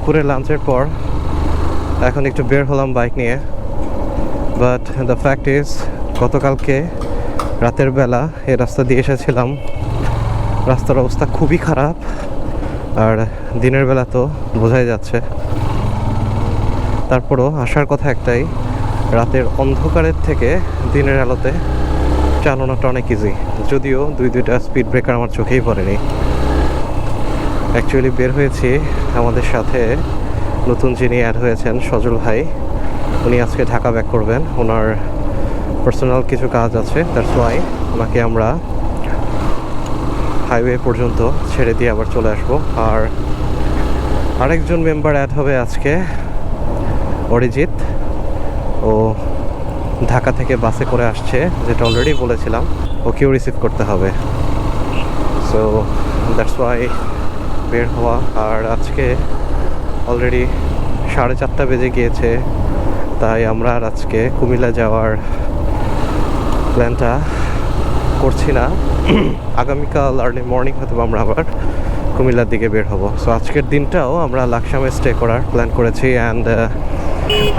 দুপুরে লাঞ্চের পর এখন একটু বের হলাম বাইক নিয়ে। বাট দ্য ফ্যাক্ট ইজ গতকালকে রাতের বেলা এই রাস্তা দিয়ে এসেছিলাম, রাস্তার অবস্থা খুবই খারাপ। আর দিনের বেলা তো বোঝাই যাচ্ছে। তারপরও আসার কথা একটাই, রাতের অন্ধকারের থেকে দিনের আলোতে চালানোটা অনেক ইজি। যদিও দুইটা স্পিড ব্রেকার আমার চোখেই পড়েনি। অ্যাকচুয়ালি বের হয়েছি আমাদের সাথে নতুন যিনি অ্যাড হয়েছেন সজল ভাই, উনি আজকে ঢাকা ব্যাক করবেন। ওনার পার্সোনাল কিছু কাজ আছে, দ্যাটস ওয়াই ওনাকে আমরা হাইওয়ে পর্যন্ত ছেড়ে দিয়ে আবার চলে আসবো। আর আরেকজন মেম্বার অ্যাড হবে আজকে, অরিজিৎ। ও ঢাকা থেকে বাসে করে আসছে, যেটা অলরেডি বলেছিলাম, ওকেও রিসিভ করতে হবে। সো দ্যাটস ওয়াই বের হওয়া। আর আজকে অলরেডি 4:30 বেজে গিয়েছে, তাই আমরা আর আজকে কুমিল্লা যাওয়ার প্ল্যানটা করছি না। আগামীকাল আর্লি মর্নিং হয়তো আমরা আবার কুমিল্লার দিকে বের হব। সো আজকের দিনটাও আমরা লাকসামে স্টে করার প্ল্যান করেছি। অ্যান্ড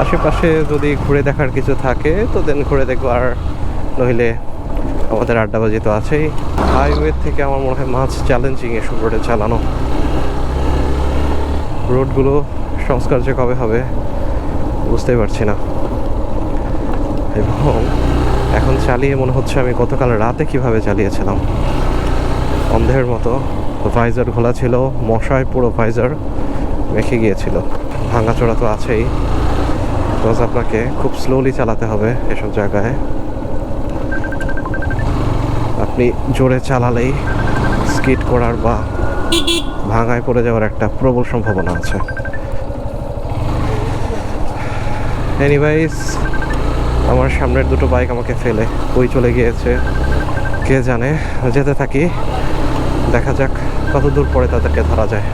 আশেপাশে যদি ঘুরে দেখার কিছু থাকে তো দেন ঘুরে দেখবো, আর নইলে আমাদের আড্ডাবাজি তো আছেই। হাইওয়ে থেকে আমার মনে হয় মাছ চ্যালেঞ্জিং এসব রোডে চালানো। রোডগুলো সংস্কার যে কবে হবে বুঝতেই পারছি না। এবং এখন চালিয়ে মনে হচ্ছে আমি গতকাল রাতে কিভাবে চালিয়েছিলাম, অন্ধের মতো। ভাইজার খোলা ছিল, মশায় পুরো ভাইজার মেখে গিয়েছিল। ভাঙাচোরা তো আছেই, বিকজ আপনাকে খুব স্লোলি চালাতে হবে এসব জায়গায়। আপনি জোরে চালালেই স্কিড করার বা ভাঙায় পড়ে যাওয়ার একটা প্রবল সম্ভাবনা আছে। এনিওয়েজ, আমার সামনের দুটো বাইক আমাকে ফেলে ওই চলে গিয়েছে, কে জানে। যেতে থাকি, দেখা যাক কত দূর পরে তাদেরকে ধরা যায়।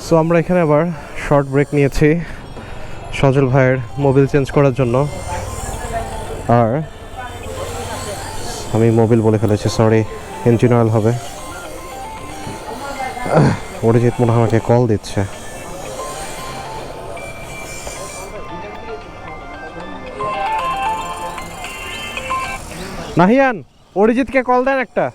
সো আমরা এখানে আবার শর্ট ব্রেক নিয়েছি সজল ভাইয়ের মোবিল চেঞ্জ করার জন্য। আর আমি মোবিল বলে ফেলেছি, সরি, ইঞ্জিন অয়েল হবে। অরিজিৎ মনে হয় আমাকে কল দিচ্ছে। নাহিয়ান, অরিজিৎকে কল দেন একটা।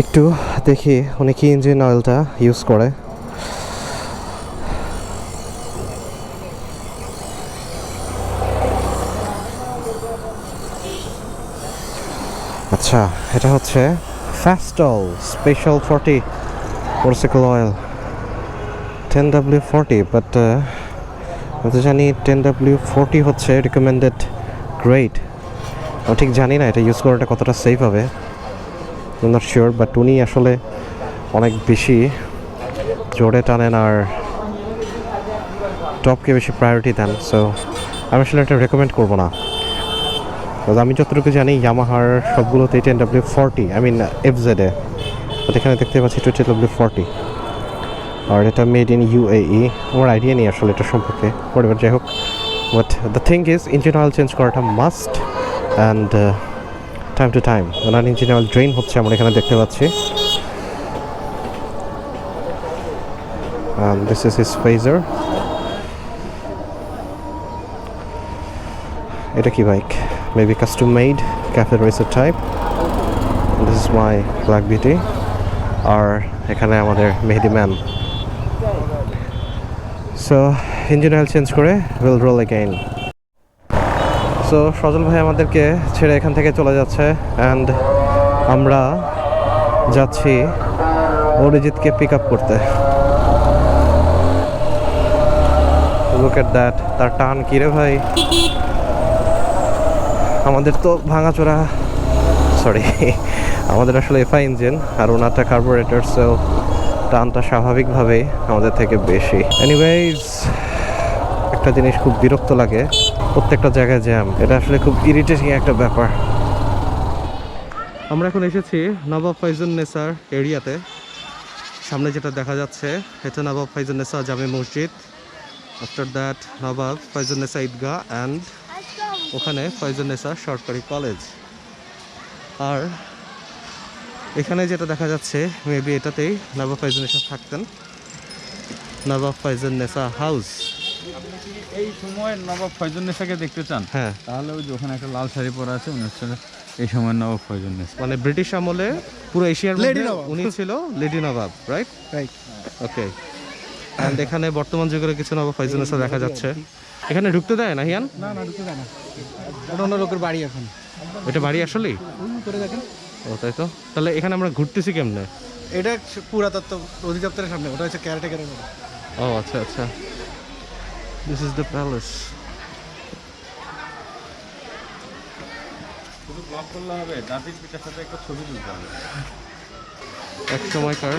একটু দেখি উনি কি ইঞ্জিন অয়েলটা ইউজ করে। আচ্ছা, এটা হচ্ছে ফ্যাস্টল special 40 motorcycle oil 10W40। But আমি তো জানি 10W40 হচ্ছে রিকমেন্ডেড গ্রেড। আমি ঠিক জানি না এটা ইউজ করাটা কতটা সেফ হবে, নট শিওর। বাট উনি আসলে অনেক বেশি জোরে টানেন আর টপকে বেশি প্রায়োরিটি দেন। সো আমি আসলে এটা রেকমেন্ড করবো না। আমি যতটুকু জানি ইয়ামাহার সবগুলোতেই 10W40, আই মিন FZ-এ। বাট এখানে দেখতে পাচ্ছি 20W40, আর এটা মেড ইন UAE। আমার আইডিয়া নেই আসলে এটা সম্পর্কে, পরিবার যাই হোক। But the thing is, engine oil change করাটা must, and time to time. ওনার ইঞ্জিন অয়েল ড্রেন হচ্ছে আমরা এখানে দেখতে পাচ্ছি। This is his Fazer. এটা কি bike? Maybe custom made cafe racer type. This is my black beauty. আর এখানে আমাদের Mehedi ma'am. So engine oil change করে উইল রোল অ্যাগেইন। সো সজল ভাই আমাদেরকে ছেড়ে এখান থেকে চলে যাচ্ছে, অ্যান্ড আমরা যাচ্ছি অরিজিৎকে পিক আপ করতে। লুক এট দ্যাট, তার টান কিরে ভাই। আমাদের তো ভাঙাচোরা সরি, আমাদের আসলে এফআই ইঞ্জিন আর ওনারটা কার্বোরেটর, সো টানটা স্বাভাবিকভাবেই আমাদের থেকে বেশি। এনিওয়েজ, একটা জিনিস খুব বিরক্ত লাগে, প্রত্যেকটা জায়গায় জ্যাম। এটা আসলে খুব ইরিটেটিং একটা ব্যাপার। আমরা এখন এসেছি নবাব ফয়জুন্নেসার এরিয়াতে। সামনে যেটা দেখা যাচ্ছে এটা নবাব ফয়জুন্নেসা জামে মসজিদ, after that Nawab Faizunnesa Eidgah, and ওখানে ফয়জুন্নেসা সরকারি কলেজ। আর এখানে যেটা দেখা যাচ্ছে মেবি এটাতেই নবাব ফয়জুন্নেসা থাকতেন, নবাব ফয়জুন্নেসা হাউস। আপনি কি এই সময় নবাব ফয়জুন্নেসাকে দেখতে চান? হ্যাঁ, তাহলে ওই যে ওখানে একটা লাল শাড়ি পরা আছে, উনি হচ্ছে এই সময় নবাব ফয়জুন্নেসা। মানে ব্রিটিশ আমলে পুরো এশিয়ার মধ্যে উনি ছিল lady Nawab, right? Right. Okay. And এখানে বর্তমান যুগের কিছু নবাব ফয়জুন্নেসা দেখা যাচ্ছে। এখানে ঢুকতে দেয় না হিয়ান? না না, ঢুকতে দেয় না। ওটা অন্য লোকের বাড়ি এখন। এটা বাড়ি আসলেই? করে দেখেন। ও তাই তো। তাহলে এখানে আমরা ঘুরতেছি কেমনে? এটা পুরাতত্ত্ব অধিদপ্তরের সামনে, ওটা হচ্ছে কেয়ারটেকারের মতো। ও আচ্ছা আচ্ছা, দিস ইজ দ্য প্যালেস। শুধু ব্লক করলে হবে, দাদির পিতার সাথে একটা ছবি তুলতে হবে। এক সময়কার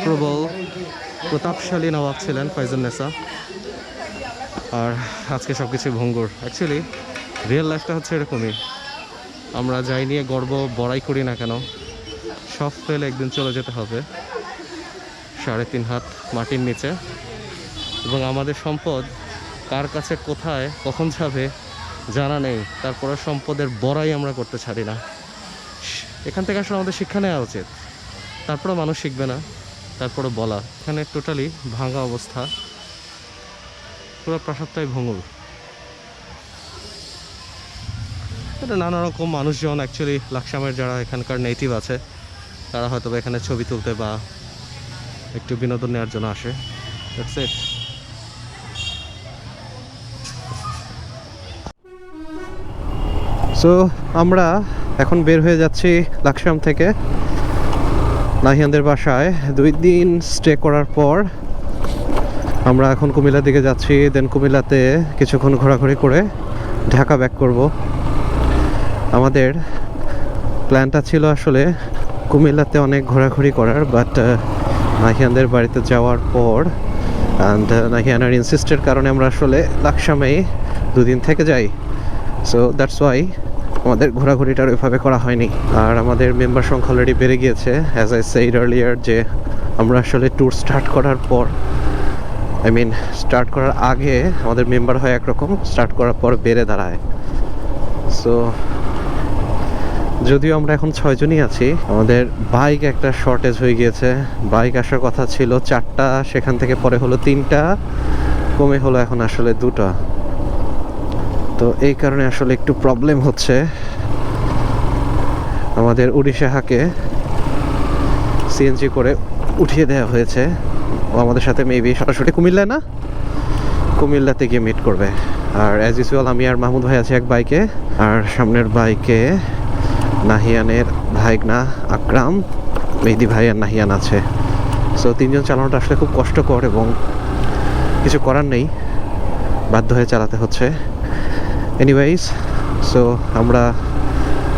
প্রবল প্রতাপশালী নবাব ছিলেন ফয়জুন্নেসা, আর আজকে সব কিছু ভঙ্গুর। অ্যাকচুয়ালি রিয়েল লাইফটা হচ্ছে এরকমই, আমরা যাই নিয়ে গর্ব বড়াই করি না কেন, সব ফেলে একদিন চলে যেতে হবে 3.5 হাত মাটির নিচে। এবং আমাদের সম্পদ কার কাছে কোথায় কখন যাবে জানা নেই, তারপরে সম্পদের বড়াই আমরা করতে ছাড়ি না। এখান থেকে আসলে আমাদের শিক্ষা নেওয়া উচিত। তারপরে মানুষ শিখবে না, তারপরে বলা। এখানে টোটালি ভাঙা অবস্থা, পুরো প্রাসাদটাই ভঙ্গুর। এটা নানা রকম মানুষজন, অ্যাকচুয়ালি লাকসামের যারা এখানকার নেটিভ আছে তারা হয়তো এখানে ছবি তুলতে বা একটু বিনোদন নেওয়ার জন্য আসে। That's it. সো আমরা এখন বের হয়ে যাচ্ছি লাকসাম থেকে নাহিয়ানদের বাসায়। 2 দিন স্টে করার পর আমরা এখন কুমিল্লার দিকে যাচ্ছি। দেন কুমিল্লাতে কিছুক্ষণ ঘোরাঘুরি করে ঢাকা ব্যাক করব। আমাদের প্ল্যানটা ছিল আসলে কুমিল্লাতে অনেক ঘোরাঘুরি করার, বাট নাহিয়ানদের বাড়িতে যাওয়ার পর অ্যান্ড নাহিয়ানের ইনসিস্টের কারণে আমরা আসলে লাকসামেই 2 দিন থেকে যাই। সো দ্যাটস ওয়াই আমাদের ঘোরাঘুরিটার ওইভাবে করা হয়নি। আর আমাদের মেম্বার সংখ্যা অলরেডি বেড়ে গিয়েছে, অ্যাজ আই সেইড আর্লিয়ার, যে আমরা আসলে ট্যুর স্টার্ট করার পর, স্টার্ট করার আগে আমাদের মেম্বার হয় একরকম, স্টার্ট করার পর বেড়ে দাঁড়ায়। সো যদিও আমরা এখন 6 জনই আছি, আমাদের বাইক একটা শর্টেজ হয়ে গিয়েছে। বাইক আসার কথা ছিল 4টা, সেখান থেকে পরে হলো 3টা, কমে হলো এখন আসলে 2টা। তো এই কারণে আসলে একটু প্রবলেম হচ্ছে। আমাদের উড়িষ্যাহাকে সিএনজি করে উঠিয়ে দেওয়া হয়েছে। ও আমাদের সাথে মেবি সরাসরি কুমিল্লাতে গিয়ে মিট করবে। আর অ্যাজ ইউজুয়াল আমি আর মাহমুদ ভাই আছি এক বাইকে, আর সামনের বাইকে নাহিয়ানের ভাইগনা আকরাম, মেহেদি ভাই আর নাহিয়ান আছে। সো 3 জন চালানোটা আসলে খুব কষ্টকর এবং কিছু করার নেই, বাধ্য হয়ে চালাতে হচ্ছে। এনিওয়েজ, সো আমরা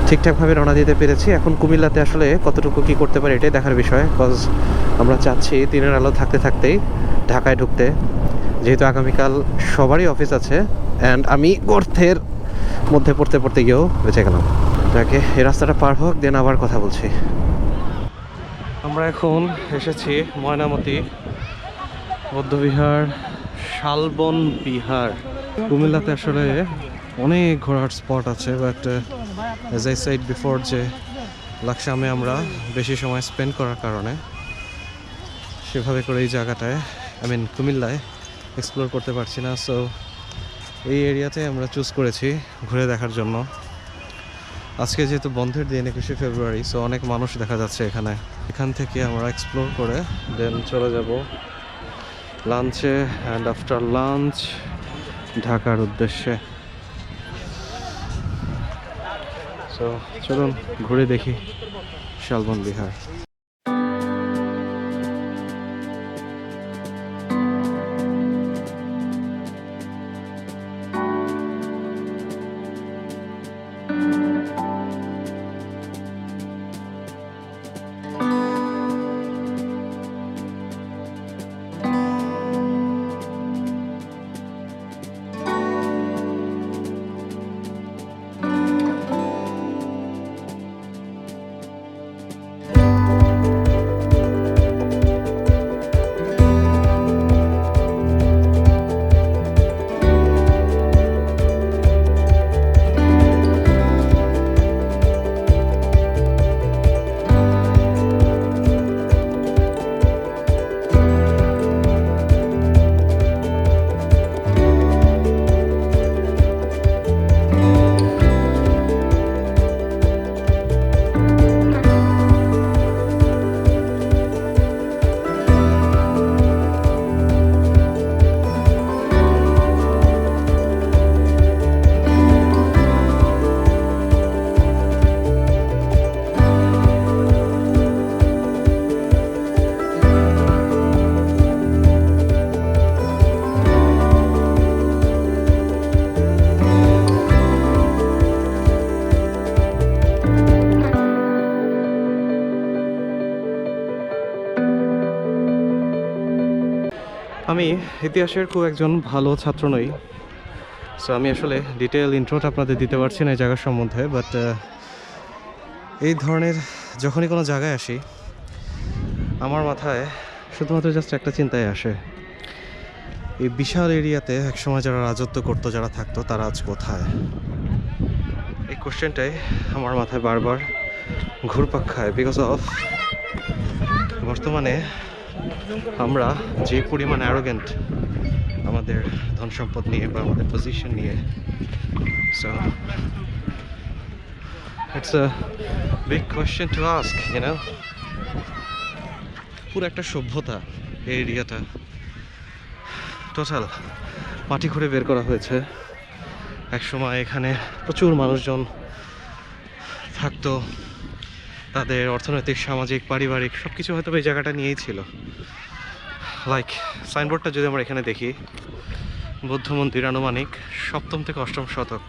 ঠিকঠাকভাবে রওনা দিতে পেরেছি। এখন কুমিল্লাতে আসলে কতটুকু কী করতে পারি এটাই দেখার বিষয়, বিকজ আমরা চাচ্ছি দিনের আলো থাকতে থাকতেই ঢাকায় ঢুকতে, যেহেতু আগামীকাল সবারই অফিস আছে। অ্যান্ড আমি গর্তের মধ্যে পড়তে গিয়েও বেঁচে গেলাম। যাকে এই রাস্তাটা পার হোক, দেন আবার কথা বলছি। আমরা এখন এসেছি ময়নামতি বৌদ্ধবিহার, শালবন বিহার। কুমিল্লাতে আসলে অনেক ঘোরার স্পট আছে, but as I said before যে লাকসামে আমরা বেশি সময় স্পেন্ড করার কারণে সেভাবে করে এই জায়গাটায় কুমিল্লায় এক্সপ্লোর করতে পারছি না। সো এই এরিয়াতে আমরা চুজ করেছি ঘুরে দেখার জন্য। আজকে যেহেতু বন্ধের দিন 21শে ফেব্রুয়ারি, সো অনেক মানুষ দেখা যাচ্ছে এখানে। এখান থেকে আমরা এক্সপ্লোর করে দেন চলে যাব লাঞ্চে, অ্যান্ড আফটার লাঞ্চ ঢাকার উদ্দেশ্যে। সো চলুন ঘুরে দেখি শালবন বিহার। আমি ইতিহাসের খুব একজন ভালো ছাত্র নই, সো আমি আসলে ডিটেল ইন্ট্রোটা আপনাদের দিতে পারছি না এই জায়গার সম্বন্ধে। বাট এই ধরনের যখনই কোনো জায়গায় আসি আমার মাথায় শুধুমাত্র জাস্ট একটা চিন্তাই আসে, এই বিশাল এরিয়াতে একসময় যারা রাজত্ব করতো, যারা থাকতো, তারা আজ কোথায়? এই কোশ্চেনটাই আমার মাথায় বারবার ঘুরপাক খায়, বিকজ অফ বর্তমানে আমরা যে পরিমাণ অ্যারোগেন্ট আমাদের ধন সম্পদ নিয়ে বা আমাদের পজিশন নিয়ে, so it's a big question to ask, you know. পুরো একটা সভ্যতা এই এরিয়াটা টোটাল মাটি খুঁড়ে বের করা হয়েছে। একসময় এখানে প্রচুর মানুষজন থাকতো, তাদের অর্থনৈতিক, সামাজিক, পারিবারিক সব কিছু হয়তো এই জায়গাটা নিয়েই ছিল। লাইক সাইনবোর্ডটা যদি আমরা এখানে দেখি, বৌদ্ধ মন্দির, আনুমানিক 7ম থেকে 8ম শতক।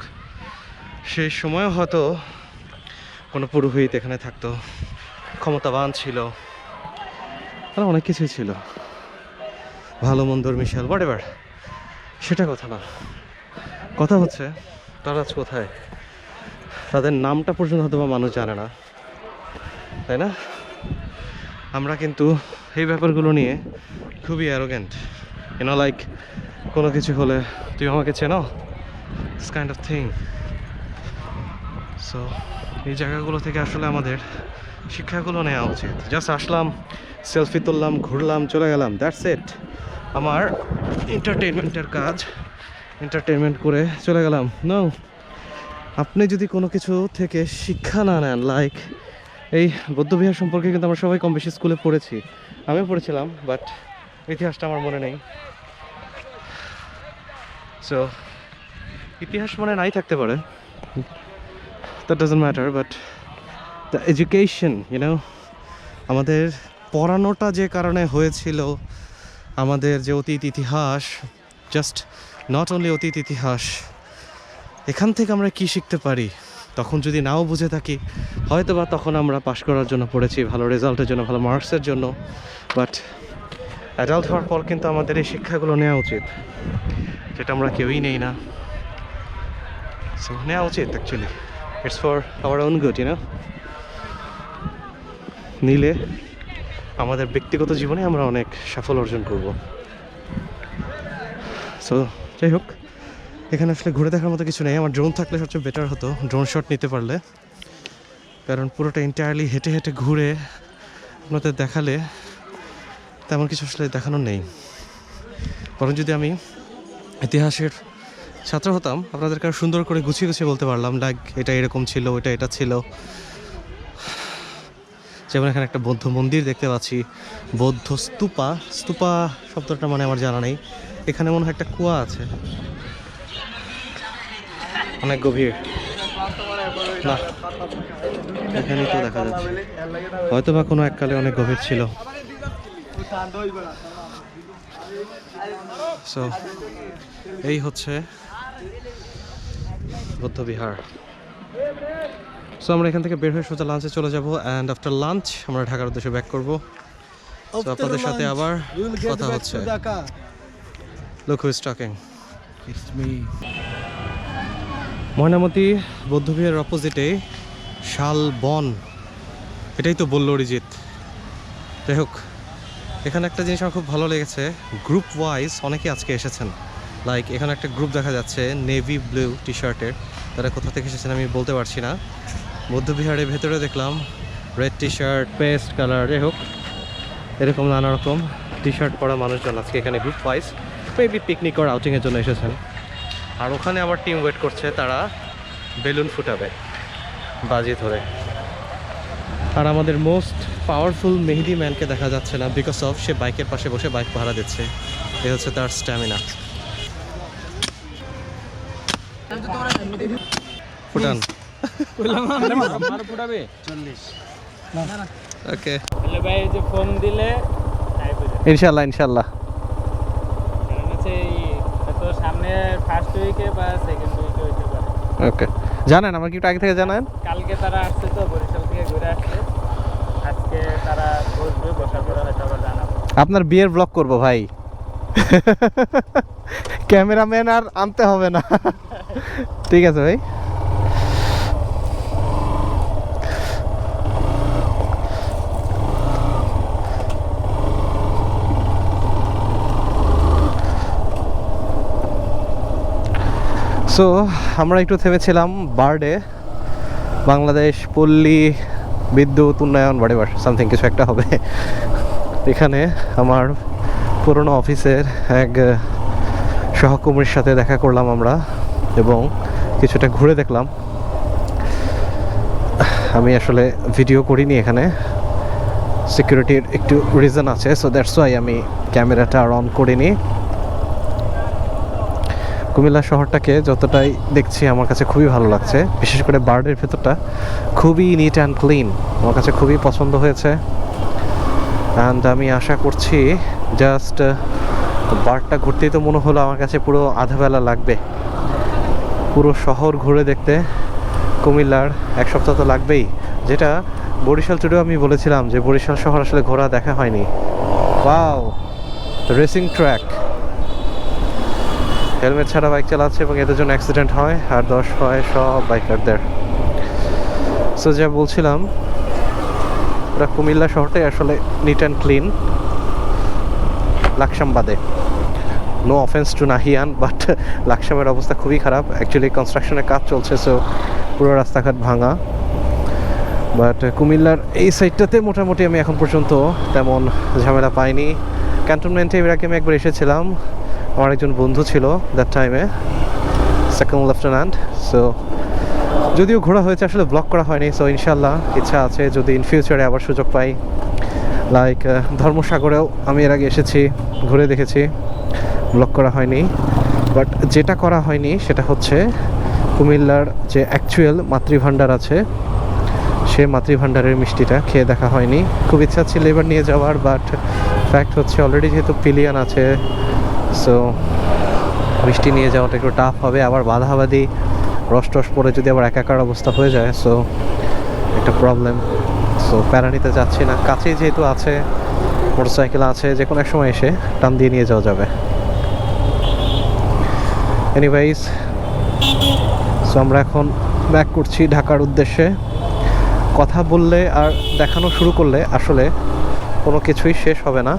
সেই সময়ও হয়তো কোনো পুরোহিত এখানে থাকতো, ক্ষমতাবান ছিল, আর অনেক কিছুই ছিল, ভালো মন্দর মিশাল, হোয়াট এভার, সেটা কথা না। কথা হচ্ছে তারা আজ কোথায়? তাদের নামটা পর্যন্ত হয়তো বা মানুষ জানে না, তাই না? আমরা কিন্তু এই ব্যাপারগুলো নিয়ে খুবই অ্যারোগেন্ট, ইউনো, লাইক কোনো কিছু হলে তুই আমাকে চেনো, this kind of thing. So এই জায়গাগুলো থেকে আসলে আমাদের শিক্ষাগুলো নেওয়া উচিত। জাস্ট আসলাম, সেলফি তুললাম, ঘুরলাম, চলে গেলাম, দ্যাটস ইট। আমার এন্টারটেনমেন্টের কাজ, এন্টারটেনমেন্ট করে চলে গেলাম। নো, আপনি যদি কোনো কিছু থেকে শিক্ষা না নেন, লাইক এই বৌদ্ধবিহার সম্পর্কে কিন্তু আমরা সবাই কম বেশি স্কুলে পড়েছি, আমিও পড়েছিলাম, বাট ইতিহাসটা আমার মনে নেই। সো ইতিহাস মনে নাই থাকতে পারে, that doesn't matter, but the education, you know, আমাদের পড়ানোটা যে কারণে হয়েছিল, আমাদের যে অতীত ইতিহাস, জাস্ট নট অনলি অতীত ইতিহাস, এখান থেকে আমরা কি শিখতে পারি, তখন যদি নাও বুঝে থাকি হয়তো বা তখন আমরা পাশ করার জন্য পড়েছি, ভালো রেজাল্টের জন্য, ভালো মার্কসের জন্য, বাট অ্যাডাল্ট হওয়ার পর কিন্তু আমাদের এই শিক্ষাগুলো নেওয়া উচিত, যেটা আমরা কেউই নেই না। সো নেওয়া উচিত, actually it's for our own good, you know. নিলে আমাদের ব্যক্তিগত জীবনে আমরা অনেক সাফল্য অর্জন করব। সো যাই হোক, এখানে আসলে ঘুরে দেখার মতো কিছু নেই। আমার ড্রোন থাকলে সবচেয়ে বেটার হতো, ড্রোন শট নিতে পারলে, কারণ পুরোটা এন্টায়ারলি হেঁটে হেঁটে ঘুরে আপনাদের দেখালে তেমন কিছু আসলে দেখানোর নেই। বরং যদি আমি ইতিহাসের ছাত্র হতাম, আপনাদেরকে আরো সুন্দর করে গুছিয়ে গুছিয়ে বলতে পারলাম, লাইক এটা এরকম ছিল, এটা ছিল। যেমন এখানে একটা বৌদ্ধ মন্দির দেখতে পাচ্ছি, বৌদ্ধ স্তূপা, স্তূপা শব্দটা মানে আমার জানা নেই। এখানে মনে হয় একটা কুয়া আছে, অনেক গভীর না, এখানেই তো দেখা যাচ্ছে, হয়তো বা কোনো এককালে অনেক গভীর ছিল। সো এই হচ্ছে বৌদ্ধবিহার। সো আমরা এখান থেকে বের হয়ে সোজা লাঞ্চে চলে যাব, অ্যান্ড আফটার লাঞ্চ আমরা ঢাকার উদ্দেশ্যে ব্যাক করবো। সো আপনাদের সাথে আবার কথা হচ্ছে। Look who is talking. It's me. Mainamati বৌদ্ধবিহারের অপোজিটে শালবন, এটাই তো বললো অরিজিৎ। যাই হোক, এখানে একটা জিনিস আমার খুব ভালো লেগেছে, গ্রুপ ওয়াইজ অনেকে আজকে এসেছেন। লাইক এখানে একটা গ্রুপ দেখা যাচ্ছে নেভি ব্লু টি শার্টের, তারা কোথা থেকে এসেছেন আমি বলতে পারছি না। বৌদ্ধবিহারের ভেতরে দেখলাম red T shirt, paste colour, যাই হোক এরকম নানা রকম টি শার্ট পরা মানুষজন আজকে এখানে গ্রুপ ওয়াইজ মেবি পিকনিক আর আউটিংয়ের জন্য এসেছেন। আর ওখানে আমার টিম ওয়েট করছে, তারা বেলুন ফুটাবে বাজি ধরে। আর আমাদের মোস্ট পাওয়ারফুল মেহেদি ম্যানকে দেখা যাচ্ছে না, বিকজ অফ সে বাইকের পাশে বসে বাইক পাহারা দিচ্ছে, এই হচ্ছে তার স্ট্যামিনা। ফুটান ওকে, ভাই যে ফোন দিলে ইনশাল্লাহ ইনশাল্লাহ। সামনে ফার্স্ট উইকে বা সেকেন্ড উইকে হইতে পারে। ওকে, জানেন আমাকে একটু আগে থেকে জানান। কালকে তারা আসছে তো বরিশাল থেকে ঘুরে আসছে, আজকে তারা বসবে, বসার পরে হয়তো আবার জানাবো। আপনার বিয়ের ব্লগ করব ভাই। ক্যামেরাম্যান আর আনতে হবে না। ঠিক আছে ভাই। সো আমরা একটু থেমেছিলাম বার্ডে, বাংলাদেশ পল্লী বিদ্যুৎ উন্নয়ন বাড়িবার সামথিং কিছু একটা হবে। এখানে আমার পুরনো অফিসের এক সহকর্মীর সাথে দেখা করলাম আমরা এবং কিছুটা ঘুরে দেখলাম। আমি আসলে ভিডিও করিনি, এখানে সিকিউরিটির একটু রিজন আছে, সো দ্যাটস ওয়াই আমি ক্যামেরাটা আর অন করিনি। কুমিল্লা শহরটাকে যতটাই দেখছি আমার কাছে খুবই ভালো লাগছে, বিশেষ করে বার্ডের ভেতরটা খুবই নিট অ্যান্ড ক্লিন, আমার কাছে খুবই পছন্দ হয়েছে। অ্যান্ড আমি আশা করছি জাস্ট বার্ডটা ঘুরতেই তো মনে হলো আমার কাছে পুরো আধা বেলা লাগবে পুরো শহর ঘুরে দেখতে। কুমিল্লার এক সপ্তাহ তো লাগবেই, যেটা বরিশাল টুডেও আমি বলেছিলাম যে বরিশাল শহর আসলে ঘোরা দেখা হয়নি। ওয়াও, রেসিং ট্র্যাক, হেলমেট ছাড়া বাইক চালাচ্ছে এবং এদের জন্য অ্যাক্সিডেন্ট হয় আর 10 হয় সব বাইকারদের। সো যা বলছিলাম, ওরা কুমিল্লা শহরটাই আসলে নিট অ্যান্ড ক্লিন, লাকসাম বাদে। No offence to Nahiyan, but লাকসামের অবস্থা খুবই খারাপ। অ্যাকচুয়ালি কনস্ট্রাকশনের কাজ চলছে, সো পুরো রাস্তাঘাট ভাঙা। বাট কুমিল্লার এই সাইডটাতে মোটামুটি আমি এখন পর্যন্ত তেমন ঝামেলা পাইনি। ক্যান্টনমেন্টে এর আগে আমি একবার এসেছিলাম, আমার একজন বন্ধু ছিল দ্যাট টাইমে, সেকেন্ড লেফটেন্যান্ট। সো যদিও ঘোরা হয়েছে, আসলে ব্লগ করা হয়নি। সো ইনশাল্লাহ ইচ্ছা আছে যদি ইন ফিউচারে আবার সুযোগ পাই। লাইক ধর্মসাগরেও আমি এর আগে এসেছি, ঘুরে দেখেছি, ব্লগ করা হয়নি। বাট যেটা করা হয়নি সেটা হচ্ছে কুমিল্লার যে অ্যাকচুয়াল মাতৃভাণ্ডার আছে, সে মাতৃভাণ্ডারের মিষ্টিটা খেয়ে দেখা হয়নি। খুব ইচ্ছা ছিল এবার নিয়ে যাওয়ার, বাট ফ্যাক্ট হচ্ছে অলরেডি যেহেতু পিলিয়ান আছে, সো মিষ্টি নিয়ে যাওয়াটা একটু টাফ হবে। আবার বাধাবাধি রস টস পরে যদি আবার একাকার অবস্থা হয়ে যায়, সো একটা প্রবলেম। সো প্যারা নিতে যাচ্ছি না, কাছেই যেহেতু আছে, মোটরসাইকেল আছে, যে কোনো এক সময় এসে টান দিয়ে নিয়ে যাওয়া যাবে। এনিওয়েজ, সো আমরা এখন ব্যাক করছি ঢাকার উদ্দেশ্যে। কথা বললে আর দেখানো শুরু করলে আসলে কোনো কিছুই শেষ হবে না।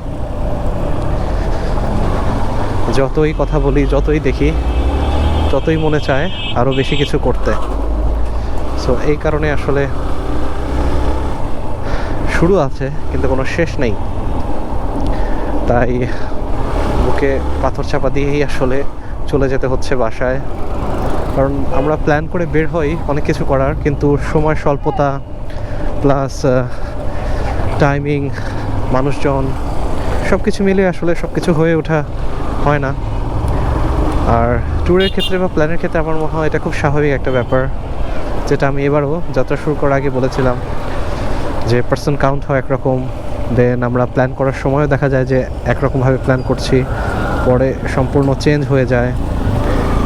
যতই কথা বলি, যতই দেখি, ততই মনে চায় আরও বেশি কিছু করতে। সো এই কারণে আসলে শুরু আছে কিন্তু কোনো শেষ নেই, তাই বুকে পাথর চাপা দিয়েই আসলে চলে যেতে হচ্ছে বাসায়। কারণ আমরা প্ল্যান করে বের হই অনেক কিছু করার, কিন্তু সময় স্বল্পতা প্লাস টাইমিং, মানুষজন, সব কিছু মিলে আসলে সব কিছু হয়ে ওঠা হয় না। আর ট্যুরের ক্ষেত্রে বা প্ল্যানের ক্ষেত্রে আমার মনে হয় এটা খুব স্বাভাবিক একটা ব্যাপার, যেটা আমি এবারও যাত্রা শুরু করার আগে বলেছিলাম যে পার্সন কাউন্ট হয় একরকম, দেন আমরা প্ল্যান করার সময়ও দেখা যায় যে একরকমভাবে প্ল্যান করছি, পরে সম্পূর্ণ চেঞ্জ হয়ে যায়।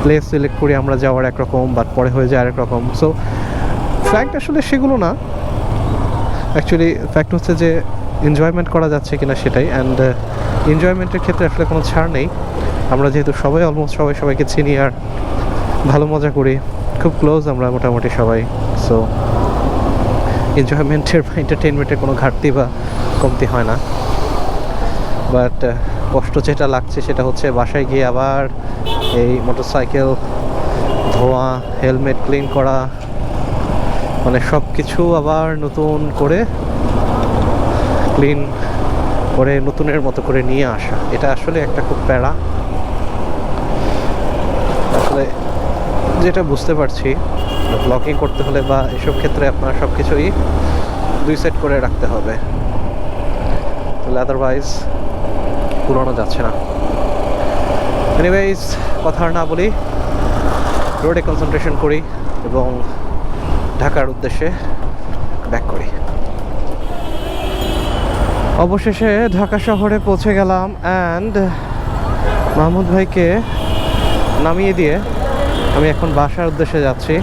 প্লেস সিলেক্ট করি আমরা যাওয়ার একরকম, বাট পরে হয়ে যায় আরেক রকম। সো ফ্যাক্ট আসলে সেগুলো না, অ্যাকচুয়ালি ফ্যাক্ট হচ্ছে যে এনজয়মেন্ট করা যাচ্ছে কিনা সেটাই। অ্যান্ড এনজয়মেন্টের ক্ষেত্রে আসলে কোনো ছাড় নেই। আমরা যেহেতু সবাই অলমোস্ট সবাইকে চিনি আর ভালো মজা করি, খুব ক্লোজ আমরা মোটামুটি সবাই। সো এনজয়মেন্টের বা এন্টারটেনমেন্টের কোনো ঘাটতি বা কমতি হয় না। বাট কষ্ট যেটা লাগছে সেটা হচ্ছে বাসায় গিয়ে আবার এই মোটরসাইকেল ধোয়া, হেলমেট ক্লিন করা, মানে সব কিছু আবার নতুন করে ক্লিন করে নতুনের মতো করে নিয়ে আসা, এটা আসলে একটা খুব প্যারা। আসলে যেটা বুঝতে পারছি, ব্লগিং করতে হলে বা এসব ক্ষেত্রে আপনার সব কিছুই 2 সেট করে রাখতে হবে, তাহলে আদারওয়াইজ পুরোনো যাচ্ছে না। এনিওয়েজ, কথা আর না বলি, রোডে কনসেন্ট্রেশন করি এবং ঢাকার উদ্দেশ্যে ব্যাক করি। অবশেষে ঢাকা শহরে পৌঁছে গেলাম অ্যান্ড মাহমুদ ভাইকে নামিয়ে দিয়ে আমি এখন বাসার উদ্দেশ্যে যাচ্ছি।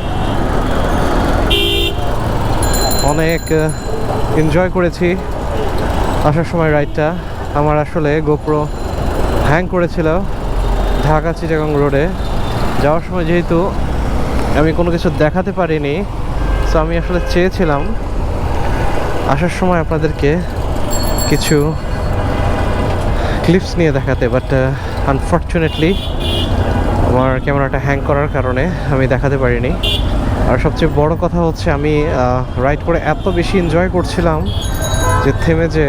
অনেক এনজয় করেছি আসার সময় রাইডটা। আমার আসলে গোপ্রো হ্যাং করেছিল ঢাকা চিটাগং রোডে। যাওয়ার সময় যেহেতু আমি কোনো কিছু দেখাতে পারিনি, সো আমি আসলে চেয়েছিলাম আসার সময় আপনাদেরকে কিছু ক্লিপস নিয়ে দেখাতে, বাট আনফর্চুনেটলি আমার ক্যামেরাটা হ্যাং করার কারণে আমি দেখাতে পারিনি। আর সবচেয়ে বড় কথা হচ্ছে আমি রাইড করে এত বেশি এনজয় করছিলাম যে থেমে যে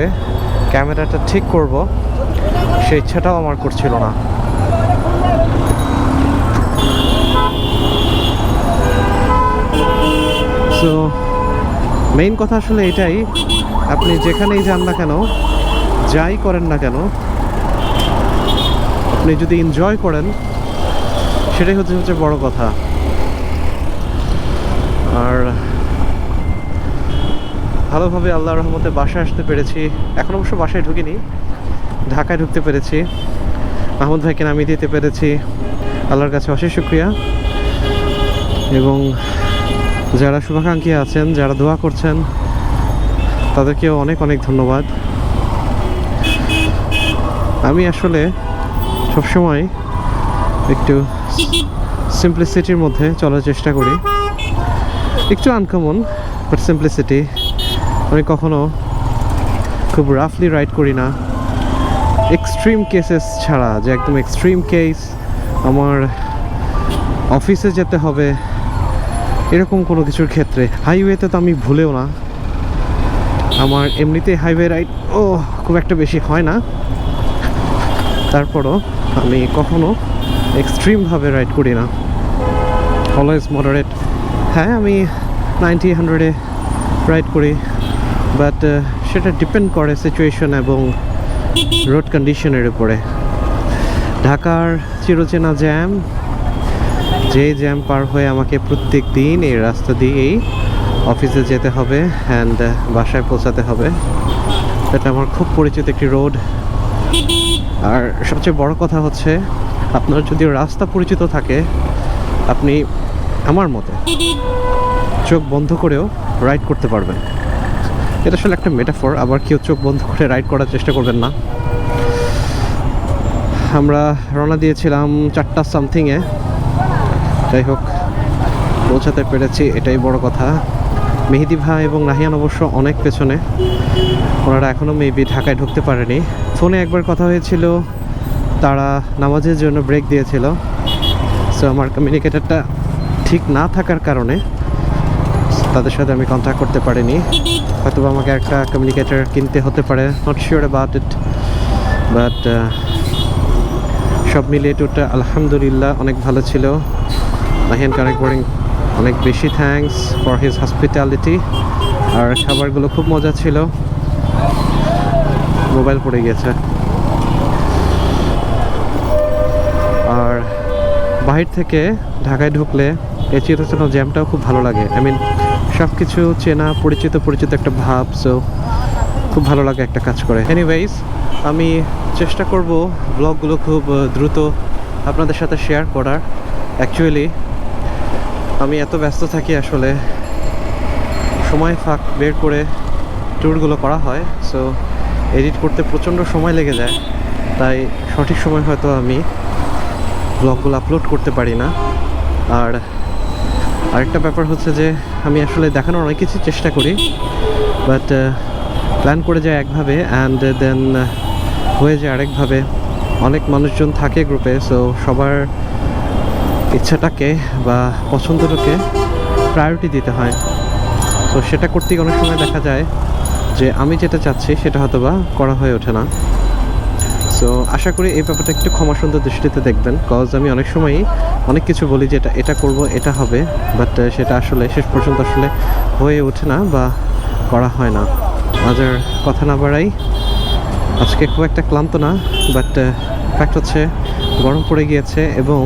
ক্যামেরাটা ঠিক করব সেই ইচ্ছাটাও আমার করছিল না। সো মেইন কথা আসলে এটাই, আপনি যেখানেই যান না কেন, যাই করেন না কেন, আপনি যদি এনজয় করেন সেটাই হচ্ছে সবচেয়ে বড় কথা। আর ভালোভাবে আল্লাহর রহমতে বাসায় আসতে পেরেছি। এখন অবশ্য বাসায় ঢুকিনি, ঢাকায় ঢুকতে পেরেছি, মাহমুদ ভাইকে নামিয়ে দিতে পেরেছি, আল্লাহর কাছে অশেষ শুকরিয়া। এবং যারা শুভাকাঙ্ক্ষী আছেন, যারা দোয়া করছেন, তাদেরকেও অনেক অনেক ধন্যবাদ। আমি আসলে সবসময় একটু সিম্পলিসিটির মধ্যে চলার চেষ্টা করি, একটু আনকমন বাট সিম্পলিসিটি। আমি কখনো খুব রাফলি রাইড করি না, এক্সট্রিম কেসেস ছাড়া, যে একদম এক্সট্রিম কেস আমার অফিসে যেতে হবে এরকম কোনো কিছুর ক্ষেত্রে। হাইওয়েতে তো আমি ভুলেও না, আমার এমনিতে হাইওয়ে রাইড খুব একটা বেশি হয় না, তারপরও আমি কখনো এক্সট্রিমভাবে রাইড করি না, অলওয়েজ মডারেট। হ্যাঁ, আমি 90-100-এ রাইড করি, বাট সেটা ডিপেন্ড করে সিচুয়েশন এবং রোড কন্ডিশনের উপরে। ঢাকার চিরচেনা জ্যাম, যে জ্যাম পার হয়ে আমাকে প্রত্যেক দিন এই রাস্তা দিয়েই অফিসে যেতে হবে অ্যান্ড বাসায় পৌঁছাতে হবে। এটা আমার খুব পরিচিত একটি রোড। আর সবচেয়ে বড় কথা হচ্ছে, আপনার যদি রাস্তা পরিচিত থাকে, আপনি আমার মতে চোখ বন্ধ করেও রাইড করতে পারবেন। এটা আসলে একটা মেটাফর, আবার কেউ চোখ বন্ধ করে রাইড করার চেষ্টা করবেন না। আমরা রওনা দিয়েছিলাম 4টা সামথিংয়ে, যাই হোক পৌঁছাতে পেরেছি, এটাই বড় কথা। মেহেদি ভাই এবং নাহিয়ান অবশ্য অনেক পেছনে, ওনারা এখনও মেবি ঢাকায় ঢুকতে পারেনি। ফোনে একবার কথা হয়েছিল, তারা নামাজের জন্য ব্রেক দিয়েছিল, সো আমার কমিউনিকেটরটা ঠিক না থাকার কারণে তাদের সাথে আমি কন্ট্যাক্ট করতে পারিনি। হয়তো আমাকে একটা কমিউনিকেটর কিনতে হতে পারে, not sure about it, but সব মিলিয়ে টুরটা আলহামদুলিল্লাহ অনেক ভালো ছিল। নাহিয়ান কানেক্ট বোর্ডিং অনেক বেশি থ্যাঙ্কস ফর হিজ হসপিটালিটি। আর খাবারগুলো খুব মজা ছিল। মোবাইল পড়ে গিয়েছে। আর বাহির থেকে ঢাকায় ঢুকলে এই চিরচেনা জ্যামটাও খুব ভালো লাগে। আই মিন সব কিছু চেনা পরিচিত একটা ভাব, সো খুব ভালো লাগে একটা কাজ করে। এনিওয়েজ, আমি চেষ্টা করব ব্লগগুলো খুব দ্রুত আপনাদের সাথে শেয়ার করার। অ্যাকচুয়ালি আমি এত ব্যস্ত থাকি, আসলে সময় ফাঁক বের করে ট্যুরগুলো করা হয়, সো এডিট করতে প্রচণ্ড সময় লেগে যায়, তাই সঠিক সময় হয়তো আমি ব্লগগুলো আপলোড করতে পারি না। আর আরেকটা ব্যাপার হচ্ছে যে আমি আসলে দেখানোর অনেক কিছু চেষ্টা করি, বাট প্ল্যান করে যায় একভাবে অ্যান্ড দেন হয়ে যায় আরেকভাবে। অনেক মানুষজন থাকে গ্রুপে, সো সবার ইচ্ছাটাকে বা পছন্দটাকে প্রায়োরিটি দিতে হয়। তো সেটা করতেই অনেক সময় দেখা যায় যে আমি যেটা চাচ্ছি সেটা হয়তো বা করা হয়ে ওঠে না। সো আশা করি এই ব্যাপারটা একটু ক্ষমা সুন্দর দৃষ্টিতে দেখবেন, কজ আমি অনেক সময়ই অনেক কিছু বলি যে এটা করব, এটা হবে, বাট সেটা আসলে শেষ পর্যন্ত আসলে হয়ে ওঠে না বা করা হয় না। আজ আর কথা না বাড়াই, আজকে খুব একটা ক্লান্ত না, বাট ফ্যাক্ট হচ্ছে গরম পড়ে গিয়েছে এবং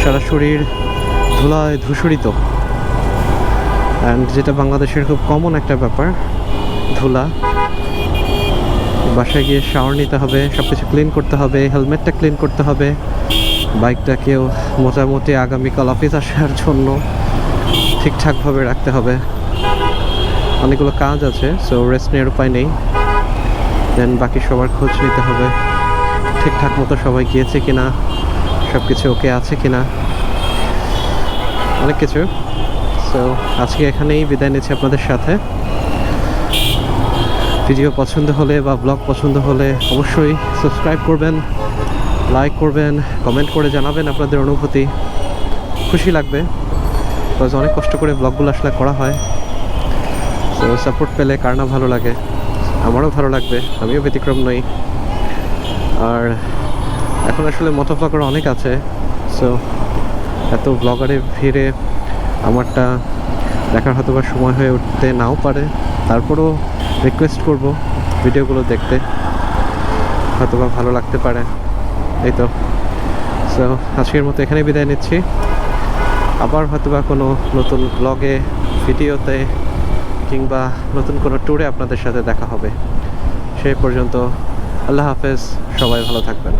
সারা শরীর ধুলায় ধূসরিত, অ্যান্ড যেটা বাংলাদেশের খুব কমন একটা ব্যাপার, ধুলা। বাসায় গিয়ে শাওয়ার নিতে হবে, সব কিছু ক্লিন করতে হবে, হেলমেটটা ক্লিন করতে হবে, বাইকটাকেও মোটামুটি আগামীকাল অফিস আসার জন্য ঠিকঠাকভাবে রাখতে হবে। অনেকগুলো কাজ আছে, সো রেস্ট নেওয়ার উপায় নেই। দেন বাকি সবার খোঁজ নিতে হবে, ঠিকঠাক মতো সবাই গিয়েছে কিনা, সব কিছু ওকে আছে কিনা, অনেক কিছু। সো আজকে এখানেই বিদায় নিচ্ছি আপনাদের সাথে। ভিডিও পছন্দ হলে বা ব্লগ পছন্দ হলে অবশ্যই সাবস্ক্রাইব করবেন, লাইক করবেন, কমেন্ট করে জানাবেন আপনাদের অনুভূতি। খুশি লাগবে, বিকজ অনেক কষ্ট করে ব্লগগুলো আসলে করা হয়। সো সাপোর্ট পেলে কার না ভালো লাগে, আমারও ভালো লাগবে, আমিও ব্যতিক্রম নই। আর এখন আসলে মতো ব্লগার অনেক আছে, সো এত ব্লগারে ভিড়ে আমারটা দেখার হয়তো বা সময় হয়ে উঠতে নাও পারে। তারপরেও রিকোয়েস্ট করব ভিডিওগুলো দেখতে, হয়তো বা ভালো লাগতে পারে। এই তো, সো আজকের মতো এখানে বিদায় নিচ্ছি। আবার হয়তো বা কোনো নতুন ব্লগে, ভিডিওতে কিংবা নতুন কোনো ট্যুরে আপনাদের সাথে দেখা হবে। সেই পর্যন্ত আল্লাহ হাফেজ, সবাই ভালো থাকবেন।